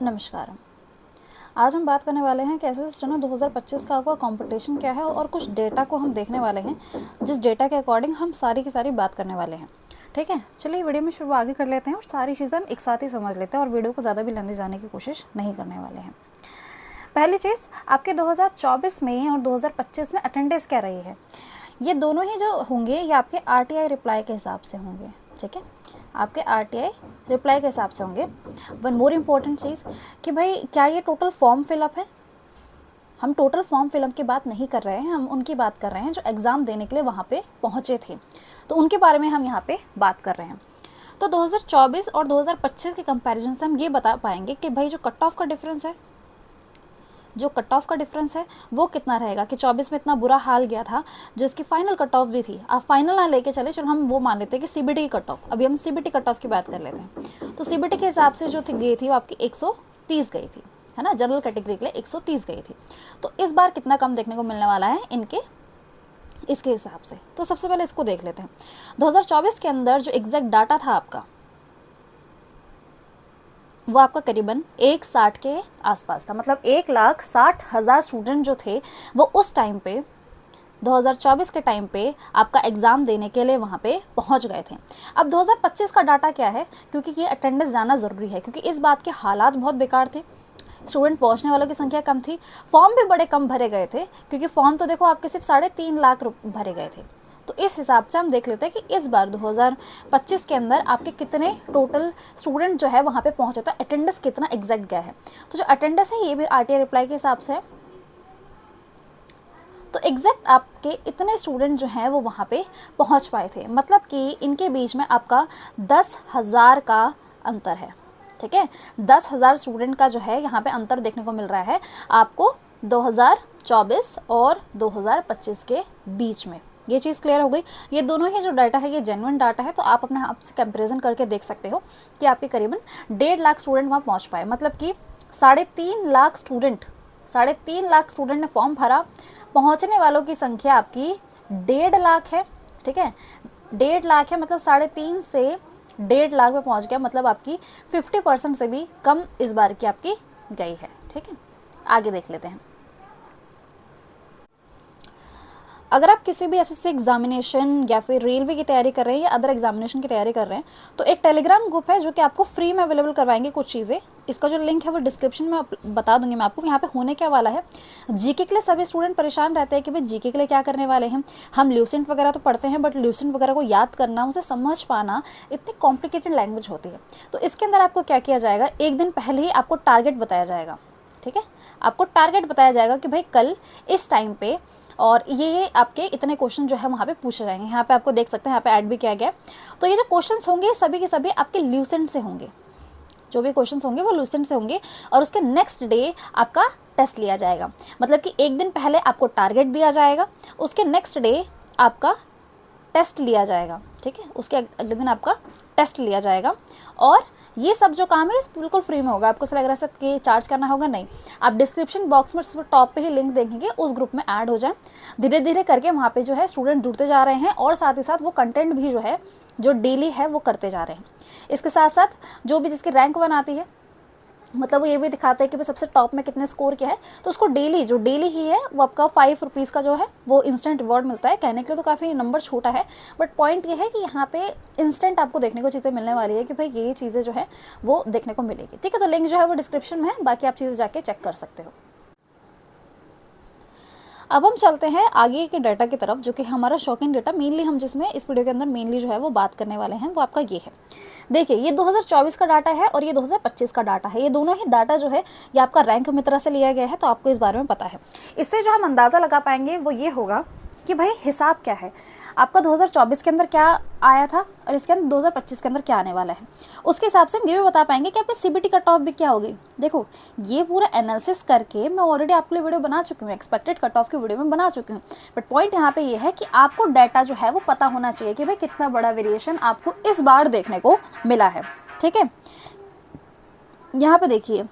नमस्कार। आज हम बात करने वाले हैं कि एसएससी स्टेनो 2025 का आपका कंपटीशन क्या है और कुछ डेटा को हम देखने वाले हैं, जिस डेटा के अकॉर्डिंग हम सारी की सारी बात करने वाले हैं। ठीक है, चलिए वीडियो में शुरू आगे कर लेते हैं और सारी चीज़ें हम एक साथ ही समझ लेते हैं और वीडियो को ज़्यादा भी लंबी जाने की कोशिश नहीं करने वाले हैं। पहली चीज़, आपके 2024 में और 2025 में अटेंडेंस क्या रही है। ये दोनों ही जो होंगे ये आपके आरटीआई रिप्लाई के हिसाब से होंगे। ठीक है, आपके आरटीआई रिप्लाई के हिसाब से होंगे। वन मोर इम्पोर्टेंट चीज़ कि भाई क्या ये टोटल फॉर्म फिलअप है। हम टोटल फॉर्म फिलअप की बात नहीं कर रहे हैं, हम उनकी बात कर रहे हैं जो एग्ज़ाम देने के लिए वहाँ पे पहुँचे थे, तो उनके बारे में हम यहाँ पे बात कर रहे हैं। तो 2024 और 2025 के कंपैरिजन से हम ये बता पाएंगे कि भाई जो कट ऑफ का डिफरेंस है, वो कितना रहेगा। कि 24 में इतना बुरा हाल गया था, जो इसकी फाइनल कट ऑफ भी थी। आप फाइनल ना लेके चले, चलो हम वो मान लेते हैं कि सीबीटी की कट ऑफ। अभी हम सीबीटी कट ऑफ की बात कर लेते हैं। तो सीबीटी के हिसाब से जो गई थी वो आपकी 130 गई थी, है ना। जनरल कैटेगरी के लिए 130 गई थी। तो इस बार कितना कम देखने को मिलने वाला है इसके हिसाब से। तो सबसे पहले इसको देख लेते हैं। 2024 के अंदर जो एग्जैक्ट डाटा था आपका, वो आपका करीबन 160 के आसपास था। मतलब 1,60,000 स्टूडेंट जो थे वो उस टाइम पे 2024 के टाइम पे आपका एग्ज़ाम देने के लिए वहाँ पे पहुँच गए थे। अब 2025 का डाटा क्या है, क्योंकि ये अटेंडेंस जाना ज़रूरी है, क्योंकि इस बात के हालात बहुत बेकार थे। स्टूडेंट पहुँचने वालों की संख्या कम थी, फॉर्म भी बड़े कम भरे गए थे, क्योंकि फॉर्म तो देखो आपके सिर्फ 3.5 लाख भरे गए थे। तो इस हिसाब से हम देख लेते हैं कि इस बार 2025 के अंदर आपके कितने टोटल स्टूडेंट जो है वहाँ पे पहुँचे, तो अटेंडेंस कितना एग्जैक्ट गया है। तो जो अटेंडेंस है ये भी आरटीआई रिप्लाई के हिसाब से है। तो एग्जैक्ट आपके इतने स्टूडेंट जो हैं वो वहाँ पे पहुँच पाए थे। मतलब कि इनके बीच में आपका 10,000 का अंतर है। ठीक है, 10,000 स्टूडेंट का जो है यहाँ पे अंतर देखने को मिल रहा है आपको 2024 और 2025 के बीच में। ये चीज़ क्लियर हो गई। ये दोनों ही जो डाटा है ये जेन्युइन डाटा है, तो आप अपने आप से कंपेरिजन करके देख सकते हो कि आपके करीबन 1.5 लाख स्टूडेंट वहाँ पहुँच पाए। मतलब कि 3.5 लाख स्टूडेंट ने फॉर्म भरा, पहुँचने वालों की संख्या आपकी 1.5 लाख है। ठीक है, 1.5 लाख है, मतलब 3.5 से 1.5 लाख में पहुँच गया। मतलब आपकी 50% से भी कम इस बार की आपकी गई है। ठीक है, आगे देख लेते हैं। अगर आप किसी भी एसएससी एग्जामिनेशन या फिर रेलवे की तैयारी कर रहे हैं या अदर एग्जामिनेशन की तैयारी कर रहे हैं, तो एक टेलीग्राम ग्रुप है जो कि आपको फ्री में अवेलेबल करवाएंगे कुछ चीज़ें। इसका जो लिंक है वो डिस्क्रिप्शन में बता दूंगी मैं आपको। यहाँ पे होने क्या वाला है, जीके के लिए सभी स्टूडेंट परेशान रहते हैं कि भाई जीके के लिए क्या करने वाले हैं। हम ल्यूसेंट वगैरह तो पढ़ते हैं, बट ल्यूसेंट वगैरह को याद करना, उसे समझ पाना, इतनी कॉम्प्लिकेटेड लैंग्वेज होती है। तो इसके अंदर आपको क्या किया जाएगा, एक दिन पहले ही आपको टारगेट बताया जाएगा। ठीक है, आपको टारगेट बताया जाएगा कि भाई कल इस टाइम पे और ये आपके इतने क्वेश्चन जो है वहाँ पे पूछे जाएंगे। यहाँ पे आपको देख सकते हैं, यहाँ पे ऐड भी किया गया। तो ये जो क्वेश्चंस होंगे सभी के सभी आपके ल्यूसेंट से होंगे। जो भी क्वेश्चंस होंगे वो ल्यूसेंट से होंगे और उसके नेक्स्ट डे आपका टेस्ट लिया जाएगा। मतलब कि एक दिन पहले आपको टारगेट दिया जाएगा, उसके नेक्स्ट डे आपका टेस्ट लिया जाएगा। ठीक है, उसके अगले दिन आपका टेस्ट लिया जाएगा। और ये सब जो काम है बिल्कुल फ्री में होगा। आपको ऐसा लग रहा है कि चार्ज करना होगा, नहीं। आप डिस्क्रिप्शन बॉक्स में टॉप पे ही लिंक देखेंगे, उस ग्रुप में ऐड हो जाए। धीरे धीरे करके वहाँ पे जो है स्टूडेंट जुड़ते जा रहे हैं और साथ ही साथ वो कंटेंट भी जो है जो डेली है वो करते जा रहे हैं। इसके साथ साथ जो भी जिसकी रैंक 1 आती है, मतलब वो ये भी दिखाते हैं कि भाई सबसे टॉप में कितने स्कोर क्या है, तो उसको डेली ही है वो आपका 5 रुपीज़ का जो है वो इंस्टेंट रिवॉर्ड मिलता है। कहने के लिए तो काफ़ी नंबर छोटा है, बट पॉइंट ये है कि यहाँ पे इंस्टेंट आपको देखने को चीज़ें मिलने वाली है कि भाई ये चीज़ें जो है वो देखने को मिलेगी। ठीक है, तो लिंक जो है वो डिस्क्रिप्शन में है, बाकी आप चीज़ें जाके चेक कर सकते हो। अब हम चलते हैं आगे के डाटा की तरफ, जो कि हमारा शॉकिंग डाटा मेनली हम जिसमें इस वीडियो के अंदर मेनली जो है वो बात करने वाले हैं वो आपका ये है। देखिए, ये 2024 का डाटा है और ये 2025 का डाटा है। ये दोनों ही डाटा जो है ये आपका रैंक मित्रा से लिया गया है, तो आपको इस बारे में पता है। इससे जो हम अंदाज़ा लगा पाएंगे वो ये होगा कि भाई हिसाब क्या है, आपका 2024 के अंदर क्या आया था और इसके अंदर 2025 के अंदर क्या आने वाला है। उसके हिसाब से हम ये भी बता पाएंगे कि आपकी सीबीटी कट ऑफ भी क्या होगी। देखो, ये पूरा एनालिसिस करके मैं ऑलरेडी आपके लिए वीडियो बना चुकी हूँ, एक्सपेक्टेड कट ऑफ की वीडियो में बना चुकी हूँ। बट पॉइंट यहाँ पे ये है कि आपको डाटा जो है वो पता होना चाहिए कि भाई कितना बड़ा वेरिएशन आपको इस बार देखने को मिला है। ठीक है, यहाँ पे देखिए,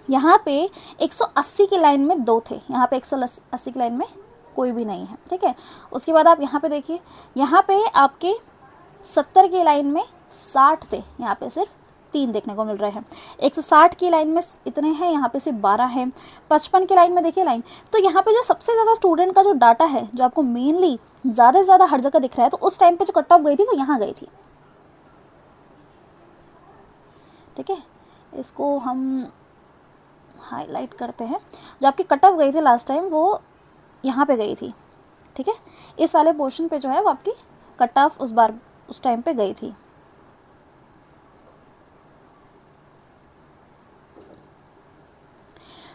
यहाँ पे 180 की लाइन में 2 थे, यहाँ पे 180 की लाइन में कोई भी नहीं है। ठीक है, उसके बाद आप यहाँ पे देखिए, यहाँ पे आपके 70 की लाइन में 60 थे, यहाँ पे सिर्फ 3 देखने को मिल रहे हैं। 160 की लाइन में इतने हैं, यहाँ पे सिर्फ 12 हैं। 55 की लाइन में देखिए लाइन, तो यहाँ पे जो सबसे ज़्यादा स्टूडेंट का जो डाटा है, जो आपको मेनली ज़्यादा से ज़्यादा हर जगह दिख रहा है, तो उस टाइम पे जो कट ऑफ गई थी वो यहाँ गई थी। ठीक है, इसको हम हाईलाइट करते हैं। जो आपकी कट ऑफ गई थी लास्ट टाइम वो यहाँ पे गई थी। ठीक है, इस वाले पोर्शन पे जो है वो आपकी कट ऑफ उस बार उस टाइम पे गई थी।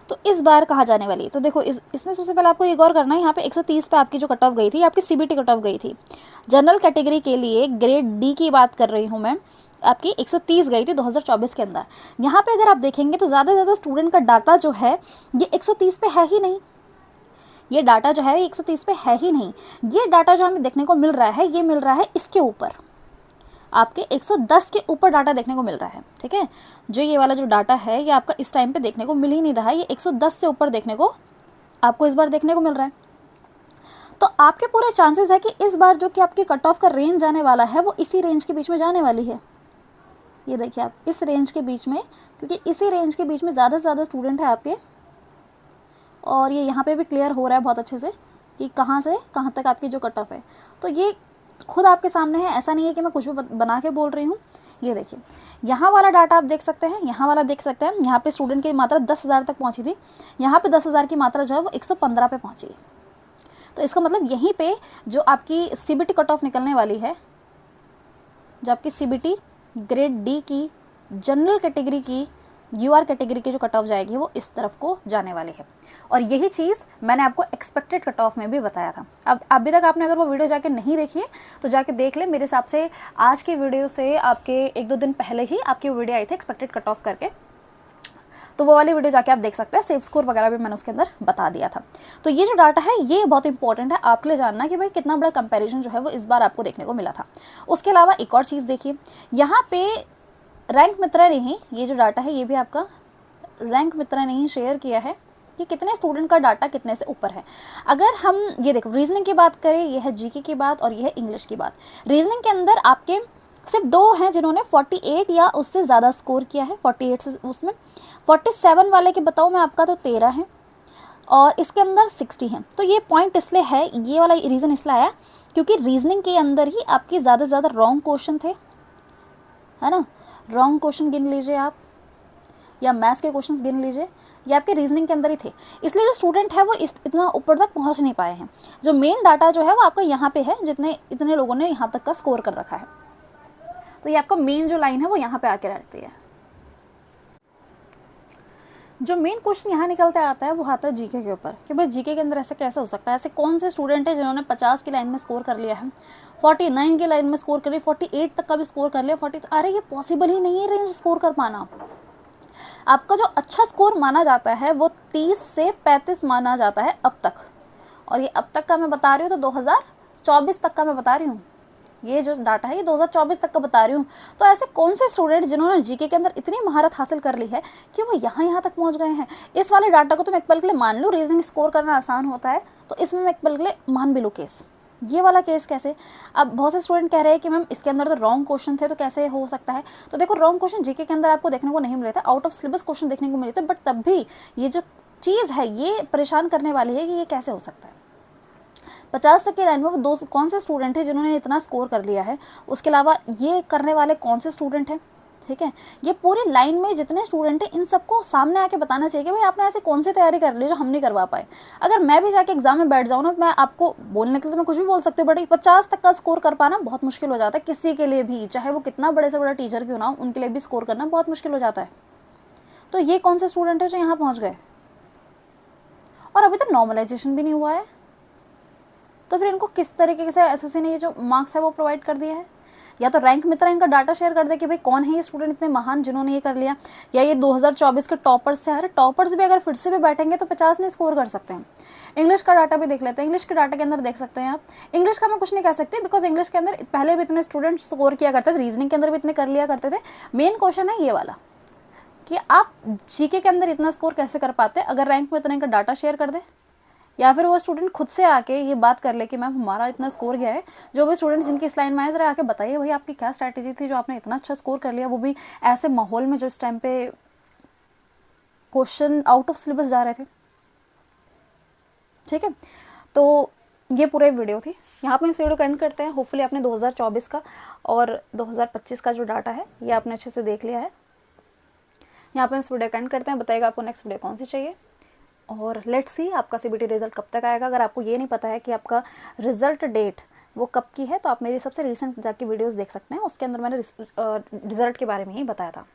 तो इस बार कहाँ जाने वाली है, तो देखो इसमें सबसे पहले आपको ये गौर करना है, यहाँ पे 130 पे आपकी जो कट ऑफ गई थी, आपकी सीबीटी कट ऑफ गई थी। जनरल कैटेगरी के लिए ग्रेड डी की बात कर रही हूँ मैं, आपकी 130 गई थी 2024 के अंदर। यहाँ पे अगर आप देखेंगे तो ज़्यादा से ज़्यादा स्टूडेंट का डाटा जो है ये 130 पे है ही नहीं। ये डाटा जो है 130 पे है ही नहीं। ये डाटा जो हमें देखने को मिल रहा है, ये मिल रहा है इसके ऊपर, आपके 110 के ऊपर डाटा देखने को मिल रहा है। ठीक है, जो ये वाला जो डाटा है ये आपका इस टाइम पे देखने को मिल ही नहीं रहा है, ये 110 से ऊपर देखने को आपको इस बार देखने को मिल रहा है। तो आपके पूरे चांसेस है कि इस बार जो कि आपकी कट ऑफ का रेंज आने वाला है वो इसी रेंज के बीच में जाने वाली है। ये देखिए आप, इस रेंज के बीच में, क्योंकि इसी रेंज के बीच में ज़्यादा से ज़्यादा स्टूडेंट है आपके। और ये यहाँ पे भी क्लियर हो रहा है बहुत अच्छे से कि कहाँ से कहाँ तक आपकी जो कट ऑफ है। तो ये खुद आपके सामने है, ऐसा नहीं है कि मैं कुछ भी बना के बोल रही हूँ। ये देखिए, यहाँ वाला डाटा आप देख सकते हैं, यहाँ वाला देख सकते हैं। यहाँ पे स्टूडेंट की मात्रा 10,000 तक पहुँची थी, यहाँ पे 10,000 की मात्रा जो है वो 115 पे पहुँची। तो इसका मतलब यहीं पे जो आपकी सीबीटी कट ऑफ निकलने वाली है, जो आपकी सीबीटी ग्रेड डी की जनरल कैटेगरी की यूआर कैटेगरी की जो कट ऑफ जाएगी वो इस तरफ को जाने वाली है। और यही चीज़ मैंने आपको एक्सपेक्टेड कट ऑफ में भी बताया था। अब अभी तक आपने अगर वो वीडियो जाके नहीं देखी है तो जाके देख ले। मेरे हिसाब से आज की वीडियो से आपके 1-2 दिन पहले ही आपकी वीडियो आई थी एक्सपेक्टेड कट ऑफ करके, तो वो वाली वीडियो जाके आप देख सकते हैं। सेफ स्कोर वगैरह भी मैंने उसके अंदर बता दिया था। तो ये जो डाटा है ये बहुत इंपॉर्टेंट है आपके लिए जानना कि भाई कितना बड़ा कंपैरिजन जो है वो इस बार आपको देखने को मिला था। उसके अलावा एक और चीज़ देखिए, यहाँ पे रैंक मित्रा ने ही ये जो डाटा है ये भी आपका रैंक मित्रा ने ही शेयर किया है कि कितने स्टूडेंट का डाटा कितने से ऊपर है। अगर हम ये देखो रीजनिंग की बात करें, ये है जीके की बात और ये है इंग्लिश की बात। रीजनिंग के अंदर आपके सिर्फ 2 हैं जिन्होंने 48 या उससे ज़्यादा स्कोर किया है। 48 से उसमें 47 वाले के बताऊँ मैं आपका तो 13 है और इसके अंदर 60 हैं। तो ये पॉइंट इसलिए है, ये वाला रीज़न इसलिए आया क्योंकि रीजनिंग के अंदर ही आपके ज़्यादा से ज़्यादा रॉन्ग क्वेश्चन थे, है ना। रॉन्ग क्वेश्चन गिन लीजिए आप, या मैथ्स के क्वेश्चंस गिन लीजिए, ये आपके रीजनिंग के अंदर ही थे। इसलिए जो स्टूडेंट है वो इतना ऊपर तक पहुंच नहीं पाए हैं। जो मेन डाटा जो है वो आपका यहाँ पे है, इतने लोगों ने यहाँ तक का स्कोर कर रखा है। तो ये आपका मेन जो लाइन है वो यहाँ पे आके रहती है। जो मेन क्वेश्चन यहाँ निकलते आता है वो आता है जीके के ऊपर कि भाई जीके के अंदर ऐसे कैसे हो सकता है, ऐसे कौन से स्टूडेंट है जिन्होंने 50 की लाइन में स्कोर कर लिया है, 49 की लाइन में स्कोर कर लिया, 48 तक का भी स्कोर कर लिया, 40। अरे ये पॉसिबल ही नहीं है रेंज स्कोर कर पाना। आपका जो अच्छा स्कोर माना जाता है वो 30 से 35 माना जाता है अब तक, और ये अब तक का मैं बता रही हूँ तो 2024 तक का मैं बता रही हूँ। ये जो डाटा है ये 2024 तक का बता रही हूँ। तो ऐसे कौन से स्टूडेंट जिन्होंने जीके के अंदर इतनी महारत हासिल कर ली है कि वो यहाँ तक पहुँच गए हैं। इस वाले डाटा को तो मैं एक पल के लिए मान लूँ, रीजनिंग स्कोर करना आसान होता है तो इसमें मैं एक पल के लिए मान भी लूँ केस। ये वाला केस कैसे? अब बहुत से स्टूडेंट कह रहे हैं कि मैम इसके अंदर तो रॉन्ग क्वेश्चन थे तो कैसे हो सकता है। तो देखो रॉन्ग क्वेश्चन जीके के अंदर आपको देखने को नहीं मिले थे, आउट ऑफ सिलेबस क्वेश्चन देखने को मिले थे, बट तब भी ये जो चीज़ है ये परेशान करने वाली है कि ये कैसे हो सकता है। 50 तक की लाइन में वो 2 कौन से स्टूडेंट है जिन्होंने इतना स्कोर कर लिया है, उसके अलावा ये करने वाले कौन से स्टूडेंट हैं। ठीक है, ये पूरी लाइन में जितने स्टूडेंट हैं इन सबको सामने आके बताना चाहिए कि भाई आपने ऐसे कौन सी तैयारी कर ली जो हम नहीं करवा पाए। अगर मैं भी जाके एग्जाम में बैठ जाऊँ ना, मैं आपको बोलने के लिए तो मैं कुछ भी बोल सकती हूँ, बट 50 तक का स्कोर कर पाना बहुत मुश्किल हो जाता है किसी के लिए भी, चाहे वो कितना बड़े से बड़ा टीचर क्यों ना हो, उनके लिए भी स्कोर करना बहुत मुश्किल हो जाता है। तो ये कौन से स्टूडेंट है जो यहाँ पहुँच गए और अभी तक नॉर्मलाइजेशन भी नहीं हुआ है, तो फिर इनको किस तरीके से एसएससी ने ये जो मार्क्स है वो प्रोवाइड कर दिया है। या तो रैंक मित्रा इनका डाटा शेयर कर दे कि भाई कौन है ये स्टूडेंट इतने महान जिन्होंने ये कर लिया, या ये 2024 के टॉपर्स से। अरे टॉपर्स भी अगर फिर से भी बैठेंगे तो 50 नहीं स्कोर कर सकते हैं। इंग्लिश का डाटा भी देख लेते हैं, इंग्लिश के डाटा के अंदर देख सकते हैं आप। इंग्लिश का मैं कुछ नहीं कह सकती बिकॉज इंग्लिश के अंदर पहले भी इतने स्टूडेंट स्कोर किया करते थे, रीजनिंग के अंदर भी इतने कर लिया करते थे। मेन क्वेश्चन है ये वाला कि आप जीके के अंदर इतना स्कोर कैसे कर पाते अगर रैंक मित्रा इनका डाटा शेयर कर दे। या फिर वो स्टूडेंट खुद से आके ये बात कर ले कि मैम हमारा इतना स्कोर गया है। जो भी स्टूडेंट जिनकी इस लाइन में आए, ज़रा आके बताइए भाई आपकी क्या स्ट्रैटेजी थी जो आपने इतना अच्छा स्कोर कर लिया, वो भी ऐसे माहौल में जो इस टाइम पे क्वेश्चन आउट ऑफ सिलेबस जा रहे थे। ठीक है, तो ये पूरे वीडियो थी। यहाँ पे इस वीडियो को एंड करते हैं। होपफुली आपने 2024 का और 2025 का जो डाटा है ये आपने अच्छे से देख लिया है। यहाँ पे इस वीडियो को एंड करते हैं। बताइएगा आपको नेक्स्ट वीडियो कौन सी चाहिए, और लेट्स सी आपका सीबीटी रिजल्ट कब तक आएगा। अगर आपको ये नहीं पता है कि आपका रिजल्ट डेट वो कब की है, तो आप मेरी सबसे रिसेंट जाके वीडियोस देख सकते हैं, उसके अंदर मैंने रिजल्ट के बारे में ही बताया था।